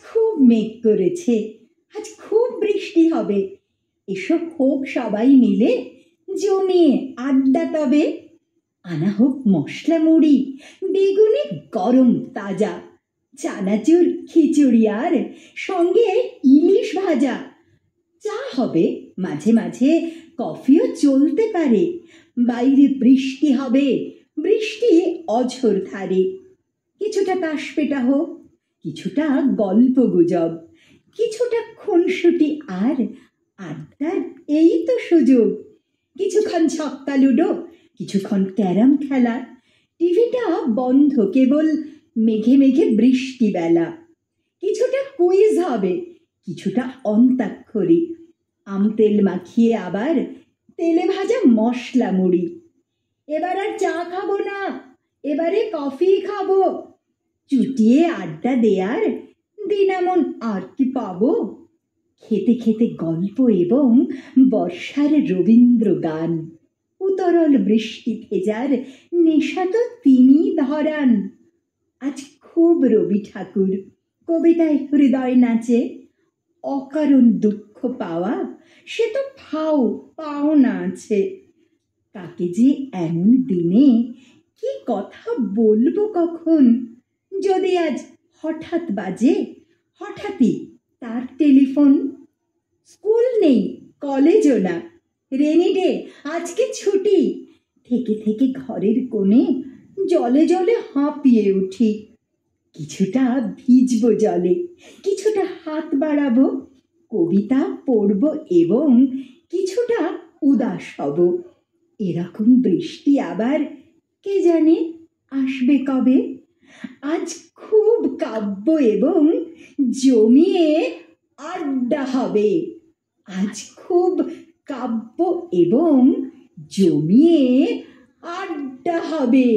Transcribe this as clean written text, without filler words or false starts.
খুব মেঘ করেছে, আজ খুব বৃষ্টি হবে। এসব হোক সবাই মিলে জমিয়ে আড্ডা তবে। আনা হোক মশলা মুড়ি, বেগুনি গরম তাজা, চানাচুর খিচুড়ি আর সঙ্গে ইলিশ ভাজা। চা হবে মাঝে মাঝে, কফিও চলতে পারে। বাইরে বৃষ্টি হবে, বৃষ্টি অঝোর ধারে। কিছুটা তাস পেটা হোক, কিছুটা গল্প গুজব, কিছুটা খুনসুটি আর আড্ডার এই তো সুযোগ। কিছুক্ষণ ছক্কা লুডো, কিছুক্ষণ ক্যারাম খেলা। টিভিটা বন্ধ, কেবল মেঘে মেঘে বৃষ্টি বেলা। কিছুটা কুইজ হবে, কিছুটা অন্তাক্ষরী। আম তেল মাখিয়ে আবার তেলে ভাজা মশলা মুড়ি। এবার আর চা খাবো না, এবারে কফি খাবো। চুটিয়ে আড্ডা দেয়ার দিন এমন আর কি পাবো। খেতে খেতে গল্প এবং বর্ষার রবীন্দ্র গান। উতরল বৃষ্টি ভেজার নেশা তো তিনি ধরান। আজ খুব রবি ঠাকুর, কবিতায় হৃদয় নাচে। অকারণ দুঃখ পাওয়া সে তো পাওনা আছে। কাকে যে এমন দিনে কি কথা বলবো কখন। যদি আজ হঠাৎ বাজে, হঠাৎই তার টেলিফোন। স্কুল নেই, কলেজও না, রেনি ডে, আজকে ছুটি। থেকে থেকে ঘরের কোণে জলে জলে হাঁপিয়ে উঠি। কিছুটা ভিজবো জলে, কিছুটা হাত বাড়াবো, কবিতা পড়ব এবং কিছুটা উদাস হব। এরকম বৃষ্টি আবার কে জানে আসবে কবে। আজ খুব কাব্য এবং জমিয়ে আড্ডা হবে। আজ খুব কাব্য এবং জমিয়ে আড্ডা হবে।